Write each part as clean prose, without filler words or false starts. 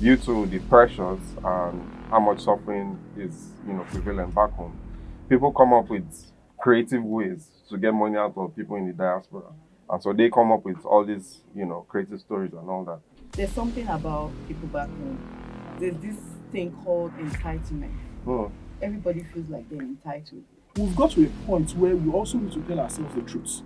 due to the pressures and how much suffering is, prevalent back home, people come up with creative ways to get money out of people in the diaspora. And so they come up with all these, creative stories and all that. There's something about people back home. There's this thing called entitlement. Everybody feels like they're entitled. We've got to a point where we also need to tell ourselves the truth.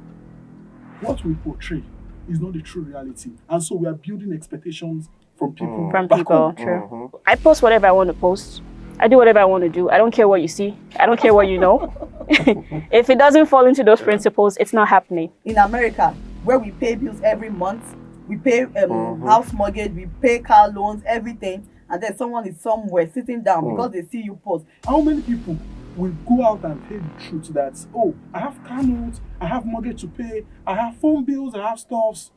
What we portray is not the true reality. And so we are building expectations from people. From back people, home. true. I post whatever I want to post. I do whatever I want to do. I don't care what you see. I don't care what you know. If it doesn't fall into those principles, it's not happening. In America, where we pay bills every month, we pay house mortgage, we pay car loans, everything, and then someone is somewhere sitting down because they see you post. How many people will go out and tell the truth that, oh, I have car loans, I have mortgage to pay, I have phone bills, I have stuffs.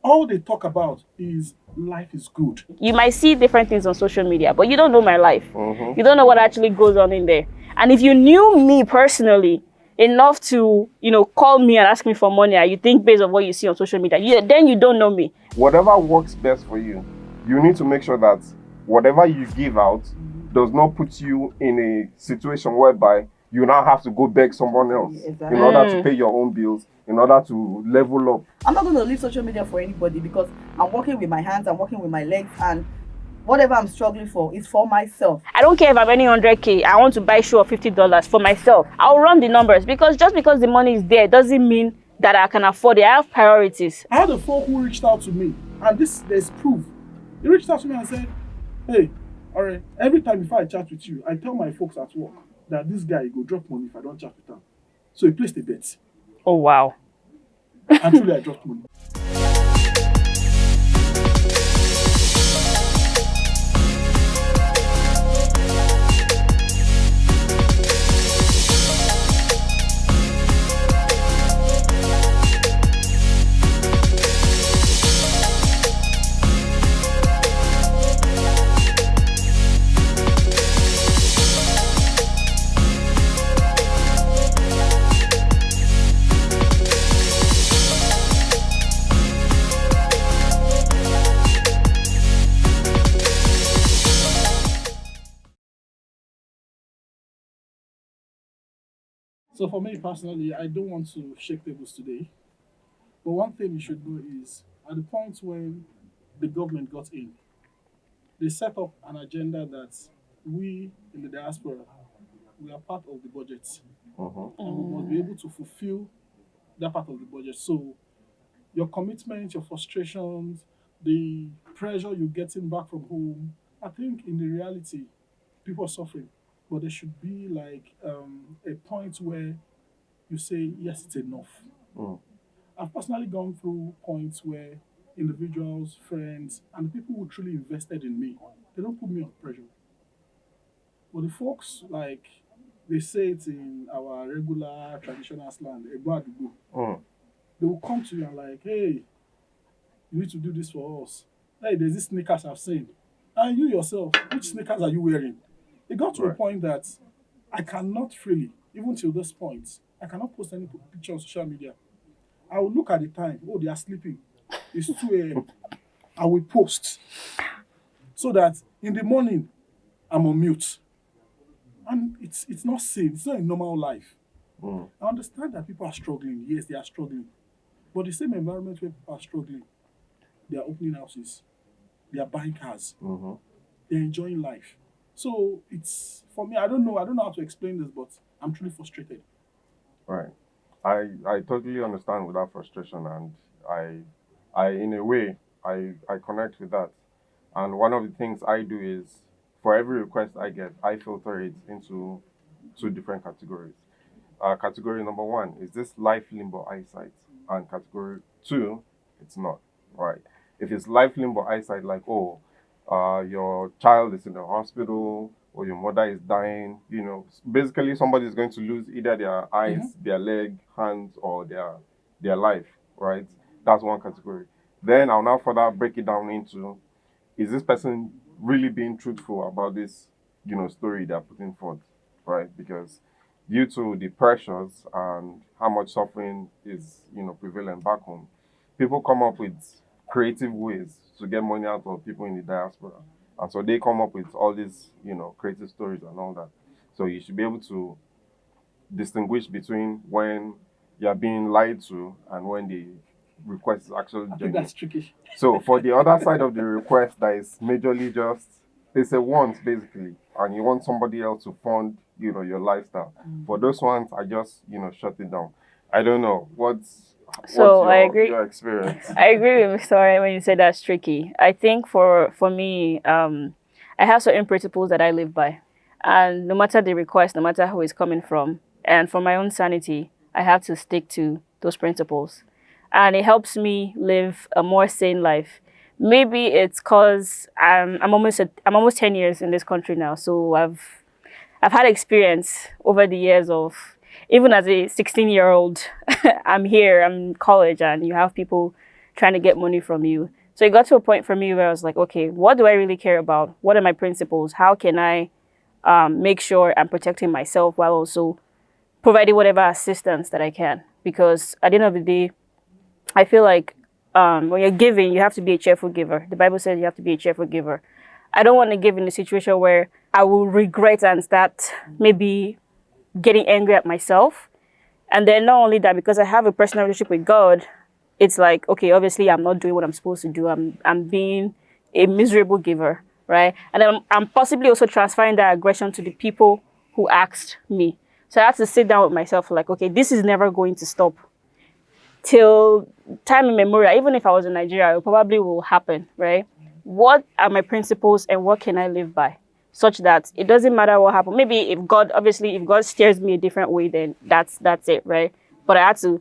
All they talk about is life is good. You might see different things on social media, but you don't know my life. You don't know what actually goes on in there. And if you knew me personally enough to, call me and ask me for money, you think based on what you see on social media, then you don't know me. Whatever works best for you, you need to make sure that whatever you give out does not put you in a situation whereby you now have to go beg someone else in order to pay your own bills, in order to level up. I'm not going to leave social media for anybody because I'm working with my hands, I'm working with my legs, and whatever I'm struggling for is for myself. I don't care if I'm earning 100K, I want to buy shoe of $50 for myself. I'll run the numbers because just because the money is there doesn't mean that I can afford it. I have priorities. I had a folk who reached out to me, and there's proof. He reached out to me and said, hey, all right, every time before I chat with you, I tell my folks at work that this guy go drop money if I don't chat with him. So he placed a bet. Oh, wow. And truly I dropped money. So for me personally, I don't want to shake tables today. But one thing you should know is, at the point when the government got in, they set up an agenda that we in the diaspora, we are part of the budget. And we must be able to fulfill that part of the budget. So your commitment, your frustrations, the pressure you're getting back from home, I think in the reality, people are suffering. But there should be like a point where you say, yes, it's enough. I've personally gone through points where individuals, friends, and the people who truly invested in me, they don't put me on pressure. But the folks, like they say it in our regular traditional slang, they will come to you and like, hey, you need to do this for us. Hey, there's these sneakers I've seen. And you yourself, which sneakers are you wearing? It got to a point that I cannot freely, even till this point, I cannot post any picture on social media. I will look at the time, oh, they are sleeping. It's 2 a.m. I will post so that in the morning, I'm on mute. And it's not sane. It's not a normal life. I understand that people are struggling. Yes, they are struggling. But the same environment where people are struggling, they are opening houses. They are buying cars. They're enjoying life. So it's, for me, I don't know how to explain this, but I'm truly frustrated. Right. I totally understand with that frustration, and I in a way, I connect with that. And one of the things I do is, for every request I get, I filter it into 2 different categories. Category number 1 is this life limbo eyesight, and category 2, it's not, right? If it's life limbo eyesight, like, your child is in the hospital, or your mother is dying, basically somebody is going to lose either their eyes, their leg, hands, or their life, right? That's one category. Then I'll now further break it down into, is this person really being truthful about this, story they're putting forth, right? Because due to the pressures and how much suffering is, prevalent back home, people come up with creative ways to get money out of people in the diaspora. And so they come up with all these, creative stories and all that. So you should be able to distinguish between when you're being lied to and when the request is actually I think genuine. that's tricky. So for the other side of the request that is majorly just, it's a want basically, and you want somebody else to fund, your lifestyle. For those ones, I just, shut it down. I don't know. What's I agree. your experience? I agree with Mr. Ore when you say that's tricky. I think for me, I have certain principles that I live by. And no matter the request, no matter who it's coming from, and for my own sanity, I have to stick to those principles. And it helps me live a more sane life. Maybe it's because I'm almost 10 years in this country now, so I've had experience over the years of, even as a 16-year-old, I'm here, I'm in college, and you have people trying to get money from you. So it got to a point for me where I was like, okay, what do I really care about? What are my principles? How can I make sure I'm protecting myself while also providing whatever assistance that I can? Because at the end of the day, I feel like when you're giving, you have to be a cheerful giver. The Bible says you have to be a cheerful giver. I don't want to give in a situation where I will regret and start maybe getting angry at myself. And then not only that, because I have a personal relationship with God, it's like, okay, obviously I'm not doing what I'm supposed to do. I'm being a miserable giver, right? And then I'm possibly also transferring that aggression to the people who asked me. So I have to sit down with myself like, okay, this is never going to stop till time immemorial. Even if I was in Nigeria, it probably will happen, right? What are my principles and what can I live by? Such that it doesn't matter what happens. Maybe if God steers me a different way, then that's it, right? But I had to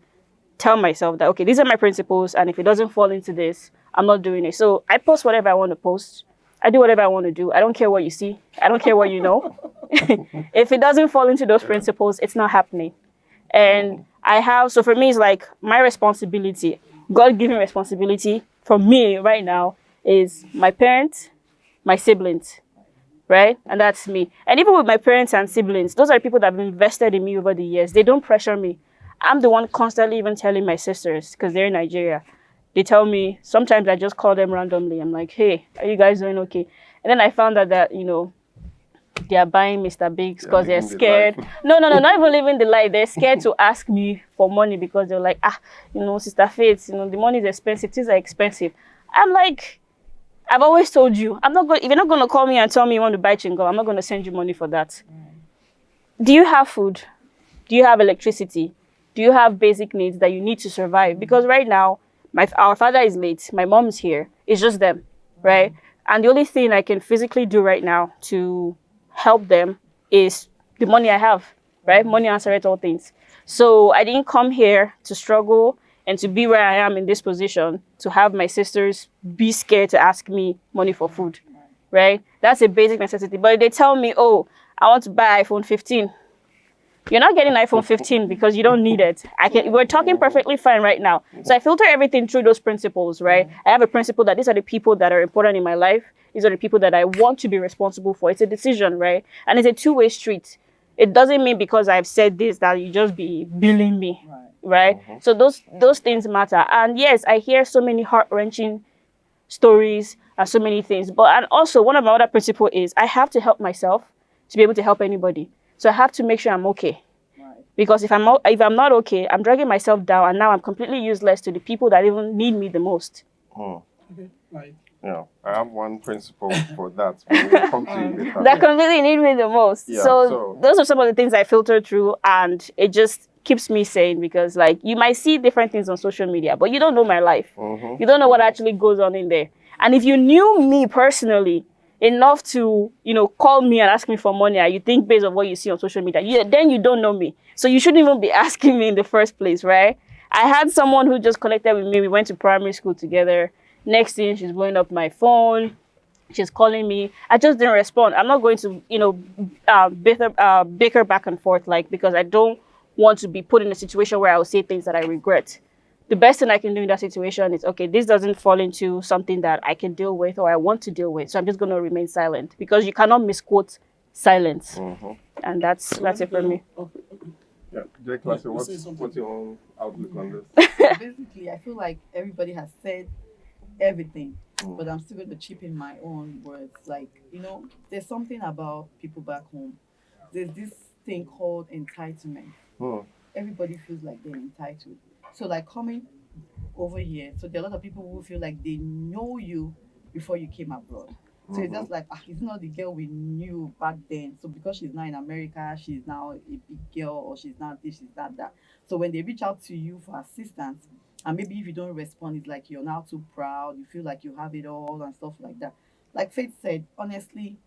tell myself that, okay, these are my principles, and if it doesn't fall into this, I'm not doing it. So I post whatever I want to post. I do whatever I want to do. I don't care what you see. I don't care what you know. If it doesn't fall into those principles, it's not happening. And so for me, it's like my responsibility, God-given responsibility for me right now is my parents, my siblings, right? And that's me. And even with my parents and siblings, those are people that have invested in me over the years. They don't pressure me. I'm the one constantly even telling my sisters, because they're in Nigeria. They tell me, sometimes I just call them randomly. I'm like, hey, are you guys doing okay? And then I found out that, they are buying Mr. Biggs because they're scared. No, not even living the life. They're scared to ask me for money because they're like, Sister Faith, the money is expensive. Things are expensive. I'm like, I've always told you, if you're not going to call me and tell me you want to buy chewing gum, I'm not going to send you money for that. Do you have food? Do you have electricity? Do you have basic needs that you need to survive? Because right now, our father is late. My mom's here. It's just them, right? And the only thing I can physically do right now to help them is the money I have, right? Money answers all things. So I didn't come here to struggle and to be where I am in this position, to have my sisters be scared to ask me money for food, right? That's a basic necessity. But if they tell me, oh, I want to buy iPhone 15, you're not getting iPhone 15 because you don't need it. We're talking perfectly fine right now. So I filter everything through those principles, right? I have a principle that these are the people that are important in my life. These are the people that I want to be responsible for. It's a decision, right? And it's a two-way street. It doesn't mean because I've said this that you just be billing me, right? Mm-hmm. So those things matter. And yes, I hear so many heart-wrenching stories and so many things. And also, one of my other principles is I have to help myself to be able to help anybody. So I have to make sure I'm okay. Right. Because if I'm not okay, I'm dragging myself down, and now I'm completely useless to the people that even need me the most. Oh. Okay, right. Yeah, I have one principle for that. We'll come to it later. That completely need me the most. Yeah, so those are some of the things I filter through, and it just keeps me sane because, like, you might see different things on social media, but you don't know my life. Mm-hmm. You don't know what actually goes on in there. And if you knew me personally enough to, call me and ask me for money, and you think based on what you see on social media, then you don't know me. So you shouldn't even be asking me in the first place, right? I had someone who just connected with me. We went to primary school together. Next thing, she's blowing up my phone. She's calling me. I just didn't respond. I'm not going to, bicker back and forth, because I don't want to be put in a situation where I will say things that I regret. The best thing I can do in that situation is, okay, this doesn't fall into something that I can deal with or I want to deal with. So I'm just going to remain silent because you cannot misquote silence. Mm-hmm. And that's it for me. Yeah, Jake, what's your own outlook on this? Basically, I feel like everybody has said everything. But I'm still going to chip in my own words. Like, there's something about people back home. There's this thing called entitlement. Hmm. Everybody feels like they're entitled. So, like, coming over here, so there are a lot of people who feel like they know you before you came abroad. So it's just like, it's not the girl we knew back then. So because she's now in America, she's now a big girl, or she's not this, she's not that. So when they reach out to you for assistance, and maybe if you don't respond, it's like you're now too proud, you feel like you have it all and stuff like that. Like Faith said, honestly,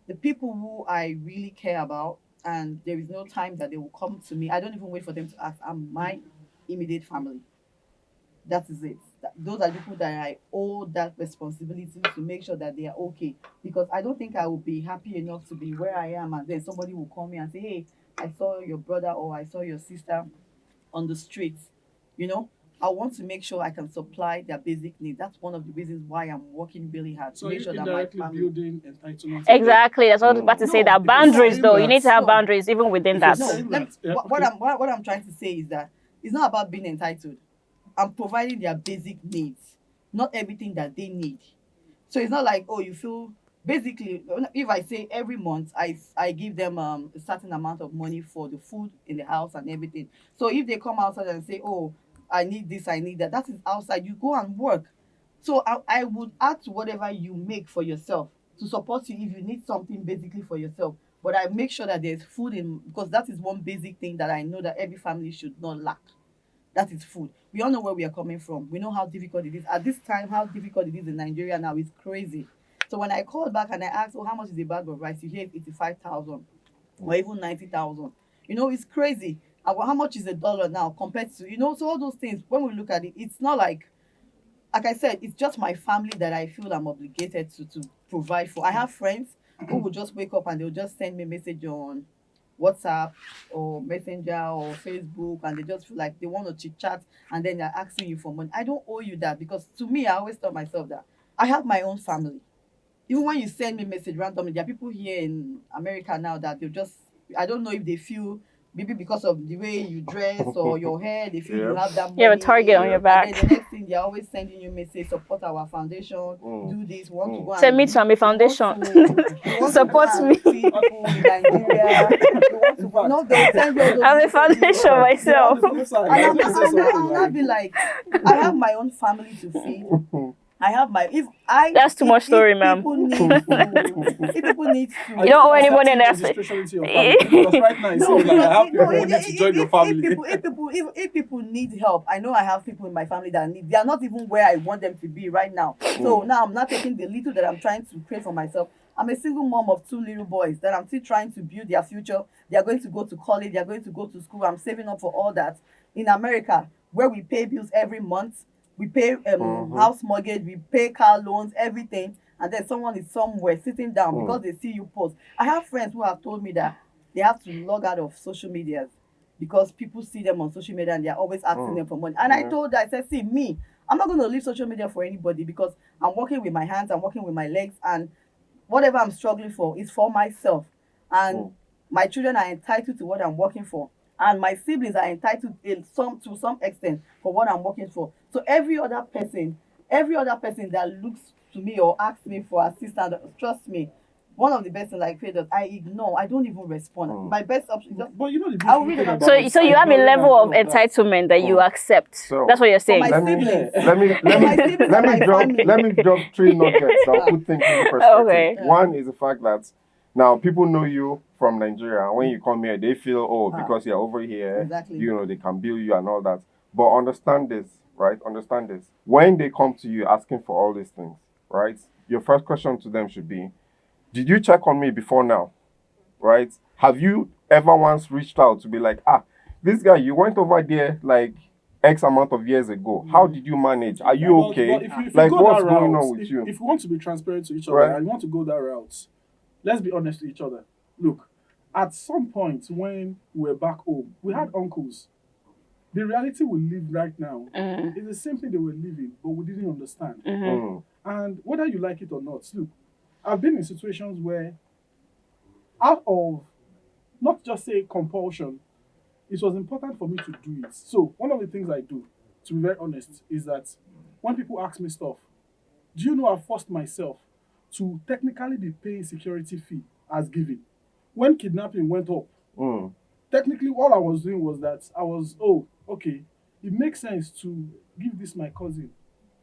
the people who I really care about, and there is no time that they will come to me. I don't even wait for them to ask. I'm my immediate family. That is it. Those are the people that I owe that responsibility to make sure that they are okay. Because I don't think I will be happy enough to be where I am, and then somebody will call me and say, "Hey, I saw your brother or I saw your sister on the streets." You know, I want to make sure I can supply their basic needs. That's one of the reasons why I'm working really hard to So make you sure that my indirectly family. building entitlement. Exactly. That's what I was about to say. No, That if you're boundaries, saying though, you that, need to have no, boundaries even within if you're that. no. saying Let me, that, yeah, what okay. I'm trying to say is that it's not about being entitled. I'm providing their basic needs, not everything that they need. So it's not like, oh, you feel basically, if I say every month I give them a certain amount of money for the food in the house and everything. So if they come outside and say, oh, I need this, I need that, that is outside. You go and work. So I would add to whatever you make for yourself to support you if you need something basically for yourself. But I make sure that there's food in, because that is one basic thing that I know that every family should not lack. That is food. We all know where we are coming from. We know how difficult it is. At this time, how difficult it is in Nigeria now is crazy. So when I called back and I asked, oh, how much is a bag of rice? You hear 85,000 or even 90,000. It's crazy. And how much is a dollar now compared to, so all those things, when we look at it, it's not like I said, it's just my family that I feel I'm obligated to provide for. I have friends who will just wake up and they'll just send me a message on WhatsApp or Messenger or Facebook, and they just feel like they want to chit chat, and then they're asking you for money. I don't owe you that, because to me, I always tell myself that I have my own family. Even when you send me a message randomly, there are people here in America now that I don't know if they feel, maybe because of the way you dress or your hair, they feel you have that money. You have a target on your back. And then the next thing, they're always sending you message, support our foundation, do this, want to go and Send me to my foundation. Support me. feed people in Nigeria. You want to go, no, they'll send you all those I'm a messages. foundation myself. And I'll be like, I have my own family to feed. I have my That's too much story, if ma'am. people need food, if people need food, You don't owe anybody an Accepting registration into your family. Because right now it seems like I have people who need to join your family. if people need help, I know I have people in my family that need. They are not even where I want them to be right now. So now I'm not taking the little that I'm trying to create for myself. I'm a single mom of 2 little boys that I'm still trying to build their future. They are going to go to college. They are going to go to school. I'm saving up for all that. In America, where we pay bills every month, we pay house mortgage, we pay car loans, everything, and then someone is somewhere sitting down because they see you post. I have friends who have told me that they have to log out of social media because people see them on social media and they're always asking them for money. And I told her, I said, see, me, I'm not going to leave social media for anybody, because I'm working with my hands, I'm working with my legs, and whatever I'm struggling for is for myself. And my children are entitled to what I'm working for. And my siblings are entitled to some extent for what I'm working for. So every other person that looks to me or asks me for assistance, trust me, one of the best things, like Faith, I ignore. I don't even respond. My best option is just, But you know the I will beautiful read thing about about So you have a level of entitlement that you accept. So, That's what you're saying. my siblings. let me drop 3 nuggets that will put things into perspective. Okay. One is the fact that now people know you from Nigeria, and when you come here, they feel, because you're over here, Exactly. they can bill you and all that. But understand this, right? Understand this. When they come to you asking for all these things, right? Your first question to them should be, did you check on me before now? Right? Have you ever once reached out to be like, this guy, you went over there like X amount of years ago. How did you manage? Are you okay? But if you like, go what's that route, going on with you? If you want to be transparent to each other, Right. and you want to go that route, let's be honest to each other. Look, at some point when we're back home, we had uncles. The reality we live right now is the same thing they were living, but we didn't understand. And whether you like it or not, look, I've been in situations where, out of not just say compulsion, it was important for me to do it. So one of the things I do, to be very honest, is that when people ask me stuff, do you know I forced myself to technically be paying security fee as giving? When kidnapping went up, technically all I was doing was that I was, okay, it makes sense to give this my cousin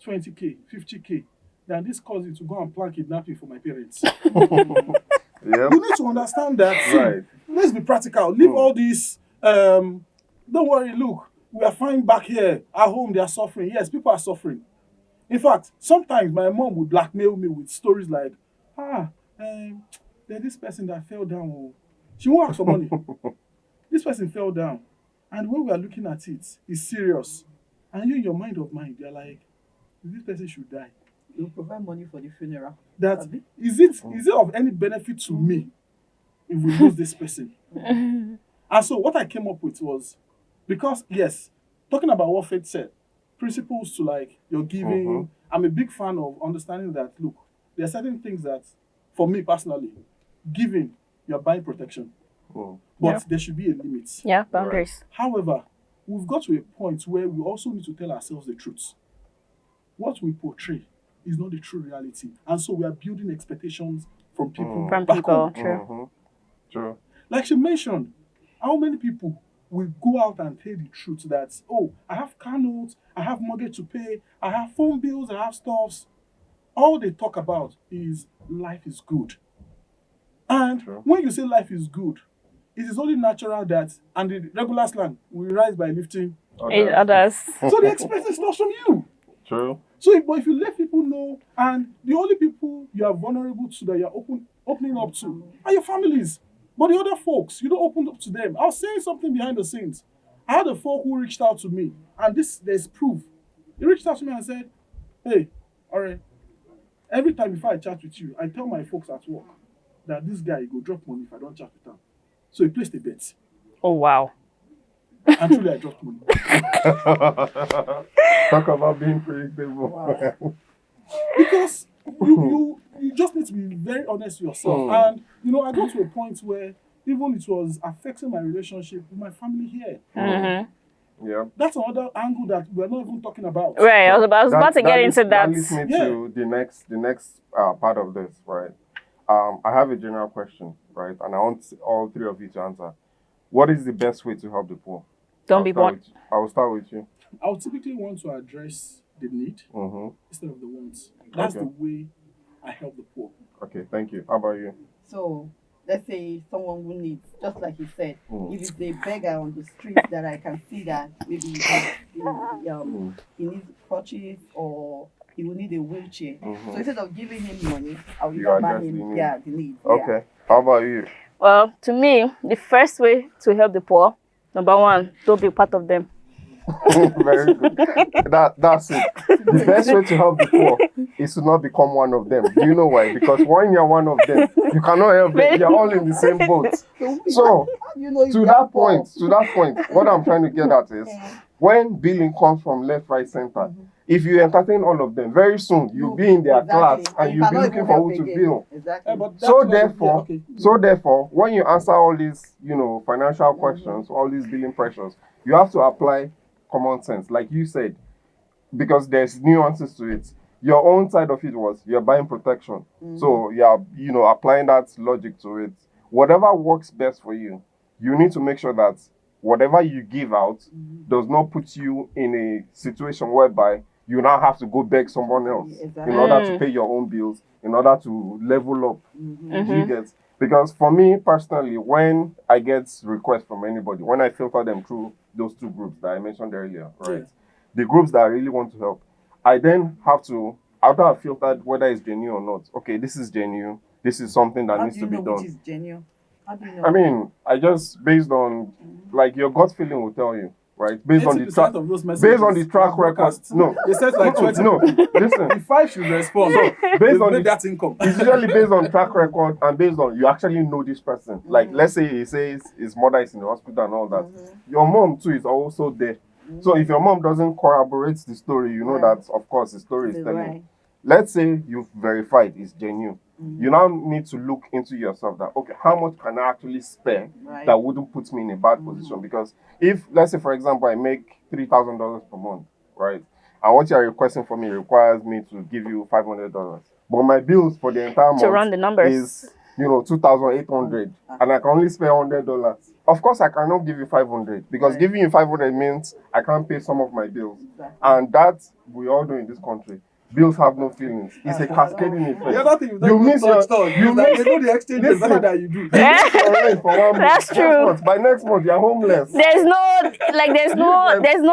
20K, 50K, than this cousin to go and plan kidnapping for my parents. Yeah. You need to understand that. Right. Let's be practical. Leave all this. Don't worry, look, we are fine back here. At home, they are suffering. Yes, people are suffering. In fact, sometimes my mom would blackmail me with stories like, there's this person that fell down. Oh. She won't ask for money. This person fell down. And when we are looking at it, it's serious. And you, in your mind of mind, you're like, this person should die. You'll provide money for the funeral. That is it of any benefit to me if we lose this person? And so what I came up with was, because yes, talking about what Faith said, principles to like your giving, I'm a big fan of understanding that, look, there are certain things that, for me personally, giving, you're buying protection. But there should be a limit. Yeah, boundaries. However, we've got to a point where we also need to tell ourselves the truth. What we portray is not the true reality. And so we are building expectations from people. From back people, home. True. Like she mentioned, how many people will go out and tell the truth that, I have car notes, I have mortgage to pay, I have phone bills, I have stuffs. All they talk about is life is good. And when you say life is good, it is only natural that, and the regular slang, we rise by lifting others. So they expect stuff from you. True. So, but if you let people know, and the only people you are vulnerable to that you're opening up to are your families. But the other folks, you don't open up to them. I was saying something behind the scenes. I had a folk who reached out to me, and there's proof. He reached out to me and said, hey, all right, every time before I chat with you, I tell my folks at work that this guy go drop money if I don't chat with him. So he placed a bet. Oh, wow. And truly I dropped money. Talk about being predictable. Wow. Because you just need to be very honest with yourself. And, I got to a point where even it was affecting my relationship with my family here. Yeah. That's another angle that we're not even talking about. Right, I was about to get into that. That leads me to the next part of this, right? I have a general question, right? And I want all three of you to answer. What is the best way to help the poor? Don't be born. I will start with you. I would typically want to address the need instead of the wants. That's the way I help the poor. Okay, thank you. How about you? So let's say someone who needs, just like you said, if it's a beggar on the street that I can see that maybe he needs crutches or he will need a wheelchair. So instead of giving him money, I will buy him the need. Okay. How about you? Well, to me, the first way to help the poor, number one, don't be part of them. Very good. That's it. The best way to help the poor is to not become one of them. Do you know why? Because when you're one of them, you cannot help them. You're all in the same boat. So, to that point, what I'm trying to get at is, when billing comes from left, right, center, if you entertain all of them, very soon you'll be in their class and you'll be looking for who to bill. So therefore, when you answer all these, financial questions, all these billing pressures, you have to apply common sense, like you said, because there's nuances to it. Your own side of it was you're buying protection. So you're, applying that logic to it. Whatever works best for you, you need to make sure that whatever you give out does not put you in a situation whereby you now have to go beg someone else in order to pay your own bills, in order to level up. You get? Because for me personally, when I get requests from anybody, when I filter them through those two groups that I mentioned earlier, right? The groups that I really want to help, I then have to, after I've filtered whether it's genuine or not, okay, this is genuine, this is something that needs to be done. Which is genuine? How do you know? I mean, I just, based on, like, your gut feeling will tell you, right? Based on the track record. No, it says like 20. No, listen. The 5 should respond. So, based on that income. It's usually based on track record and based on you actually know this person. Like, let's say he says his mother is in the hospital and all that. Your mom too is also there. So if your mom doesn't corroborate the story, you know that of course the story is telling. Let's say you've verified it's genuine. You now need to look into yourself that, okay, how much can I actually spare that wouldn't put me in a bad position? Because if, let's say, for example, I make $3,000 per month, right? and what you're requesting for me requires me to give you $500. But my bills for the entire month To run the numbers. is, 2,800, and I can only spare $100. Of course, I cannot give you 500 because giving you 500 means I can't pay some of my bills, and that we all do in this country. Bills have no feelings. It's a cascading effect. The other thing You miss your, you miss, they know the exchange is better than you do. you miss your rent for 1 month. That's true. Next month, by next month, you're homeless. There's no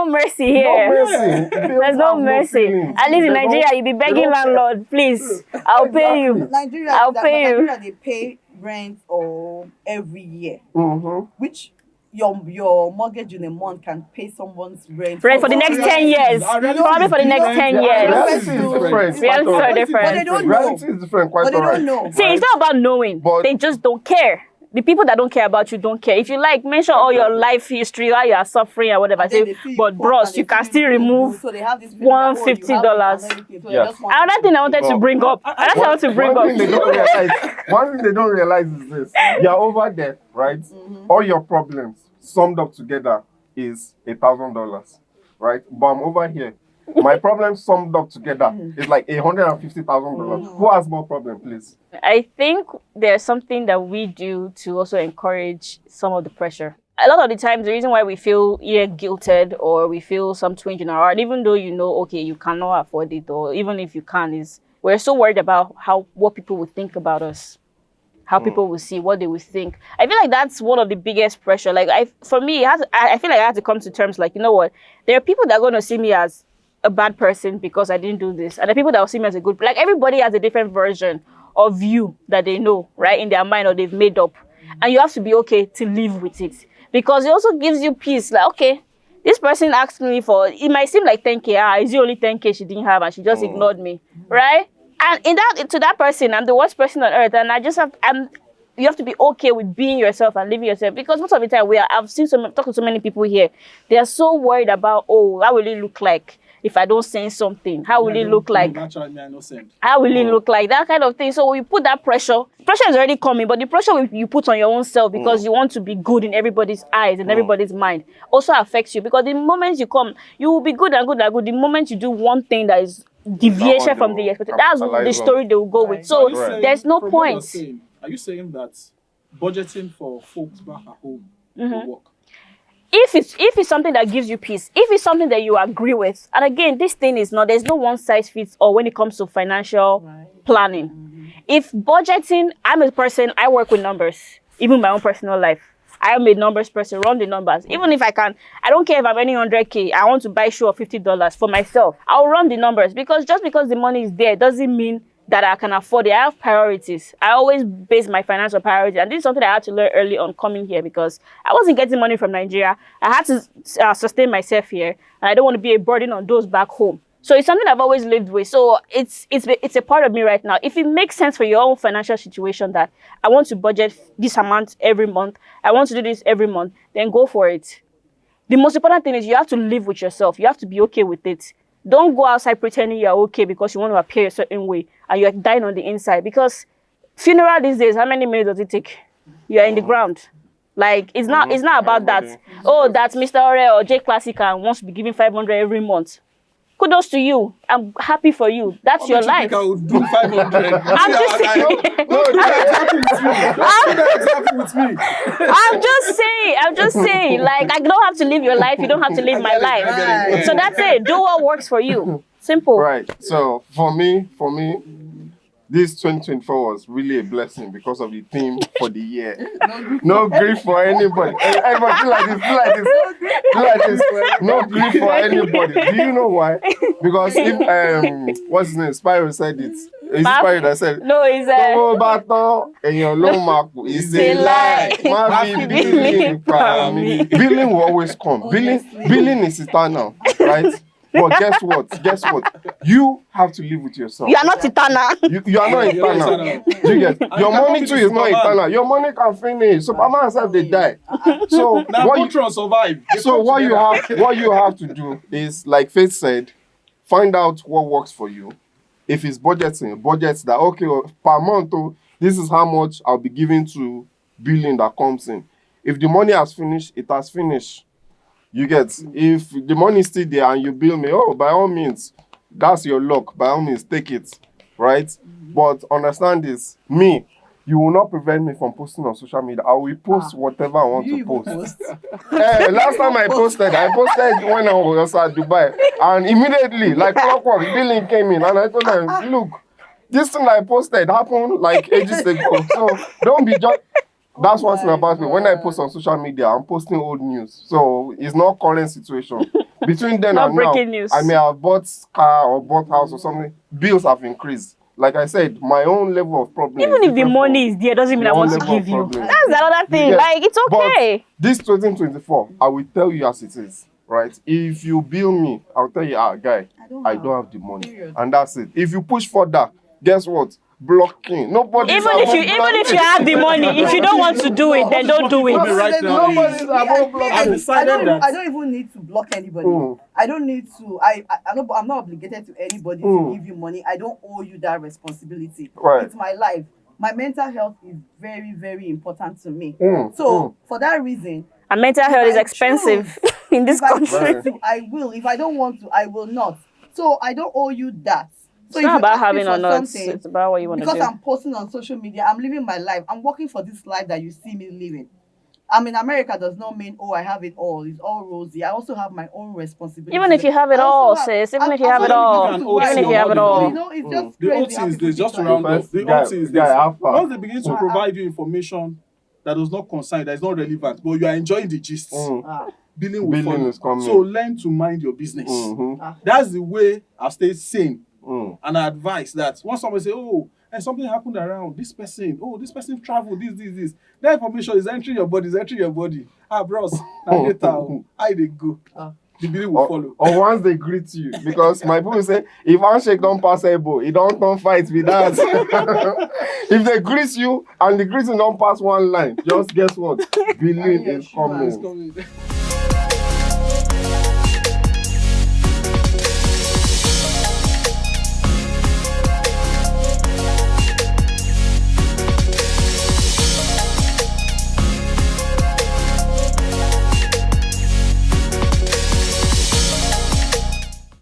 mercy here. No mercy. Bills There's no have mercy. feelings. At least in They Nigeria, don't- you be they begging don't- landlord, please, I'll pay you. Nigeria, I'll pay you. Nigeria, they pay rent or every year, Mhm. which your mortgage in a month can pay someone's rent Right, for the next 10 years. Probably for the next 10 years. Reality is different. Reality quite are alright. different. But they don't know. Reality is different, quite But they alright. don't know. See, it's not about knowing. But- They just don't care. The people that don't care about you don't care. If you like, mention all your life history, why you are suffering or whatever. And then Say, they see but post bros, and you they can see still you remove so they have this feeling that, oh, you have $150. it and everything, so they Yes. just want Another thing I wanted to bring up. Another thing I want to bring One thing they up. don't realize, is this: you're over there, right? All your problems summed up together is $1,000, right? But I'm over here. My problems summed up together is like $150,000. Who has more problem, please? I think there's something that we do to also encourage some of the pressure. A lot of the times, the reason why we feel either guilted or we feel some twinge in our heart, even though okay, you cannot afford it, or even if you can, is we're so worried about what people will think about us, how people will see, what they will think. I feel like that's one of the biggest pressure. Like for me, I feel like I had to come to terms like, you know what, there are people that are going to see me as a bad person because I didn't do this, and the people that will see me as a good, like everybody has a different version of you that they know, right, in their mind or they've made up, and you have to be okay to live with it, because it also gives you peace. Like, okay, this person asked me for, it might seem like 10K, is it only 10K she didn't have and she just ignored me, right? And to that person, I'm the worst person on earth, and you have to be okay with being yourself and living yourself, because most of the time I've seen talk to so many people here, they are so worried about, how will it look like if I don't send something? How will it look like? How will it look like? That kind of thing. So we put that pressure is already coming, but the pressure you put on your own self because you want to be good in everybody's eyes and everybody's mind also affects you, because the moment you come, you will be good and good and good. The moment you do one thing that is deviation from the expectation, that's the story they will go with. So there's no point. Are you saying that budgeting for folks back at home will work? If it's something that gives you peace, if it's something that you agree with, and again, this thing is not, there's no one size fits all when it comes to financial planning. If budgeting, I'm a person, I work with numbers, even my own personal life. I am a numbers person, run the numbers. Even if I don't care if I'm earning 100K, I want to buy shoe of $50 for myself. I'll run the numbers, because just because the money is there doesn't mean that I can afford it. I have priorities. I always base my financial priorities, and this is something I had to learn early on coming here, because I wasn't getting money from Nigeria. I had to sustain myself here, and I don't want to be a burden on those back home. So it's something I've always lived with. So it's a part of me right now. If it makes sense for your own financial situation that I want to budget this amount every month, I want to do this every month, then go for it. The most important thing is you have to live with yourself. You have to be okay with it. Don't go outside pretending you're okay because you want to appear a certain way and you're dying on the inside. Because funeral these days, how many minutes does it take? You're in the ground. Like, it's not about that. Oh, that's Mr. Ore or J Classic and wants to be giving 500 every month. Kudos to you. I'm happy for you. That's your life. I would do 500. I'm just saying. I'm just saying. Like, I don't have to live your life. You don't have to live my life. So that's it. Do what works for you. Simple. Right. So for me, this 2024 was really a blessing because of the theme for the year. No grief for anybody. Everybody do like this. No grief for anybody. Do you know why? Because if what's his name? Spyro said it. Is it Spyro that said? No, it's It's a lie. Billing will always come. Billing is eternal, right? But guess what? You have to live with yourself. You are not eternal. You are not eternal. You get your money too is not eternal. Your money can finish. Superman said they die. So survive. So what you have to do is, like Faith said, find out what works for you. If it's budgets that okay, per month, this is how much I'll be giving to billing that comes in. If the money has finished, it has finished. You get, if the money is still there and you bill me, oh, by all means, that's your luck. By all means, take it, right? But understand this, me, you will not prevent me from posting on social media. I will post whatever I want to post. Last time I posted when I was at Dubai, and immediately, like clockwork, billing came in, and I told them, look, this thing I posted happened like ages ago. So don't be just. That's one thing about me. When I post on social media, I'm posting old news. So it's not current situation. Between then Not and now, breaking news. I may have bought car or bought house or something. Bills have increased. Like I said, my own level of problem. Even if the money is there, doesn't mean I want to give you. That's another thing. Like, it's okay. But this 2024, I will tell you as it is, right? If you bill me, I'll tell you, guy, I don't have the money. Period. And that's it. If you push further, guess what? Blocking. Nobody. Even if you have the money, if you don't want to do it, then don't do it. Right now, Nobody's above blocking. I've decided that I don't even need to block anybody. I don't need to. I'm not obligated to anybody to give you money. I don't owe you that responsibility. Right. It's my life. My mental health is very, very important to me. So for that reason, And mental health is I expensive in this if I country. choose to, I will. If I don't want to, I will not. So I don't owe you that. So It's not if you about ask me having for or not. something, It's about what you want to because do. I'm posting on social media, I'm living my life. I'm working for this life that you see me living. I'm in America does not mean, oh, I have it all. It's all rosy. I also have my own responsibility. Even if you have it all, sis. Even if you have it all. Even if you have it all. You know, it's just the crazy. OT is how this, just to people round think off. The Guy- OT is guy, this. how far? Once they begin to provide you information that does not concern, that is not relevant, but you are enjoying the gist, billing will Billing follow. is coming. So learn to mind your business. That's the way I stay sane. And I advise that once somebody say, oh, and something happened around this person, traveled, this. That information is entering your body, bros, now later, I they go. The billing will follow. Or once they greet you, because my people say, if handshake don't pass elbow, it don't fight with that. If they greet you and the greeting don't pass one line, just guess what? Billing is coming. It's coming.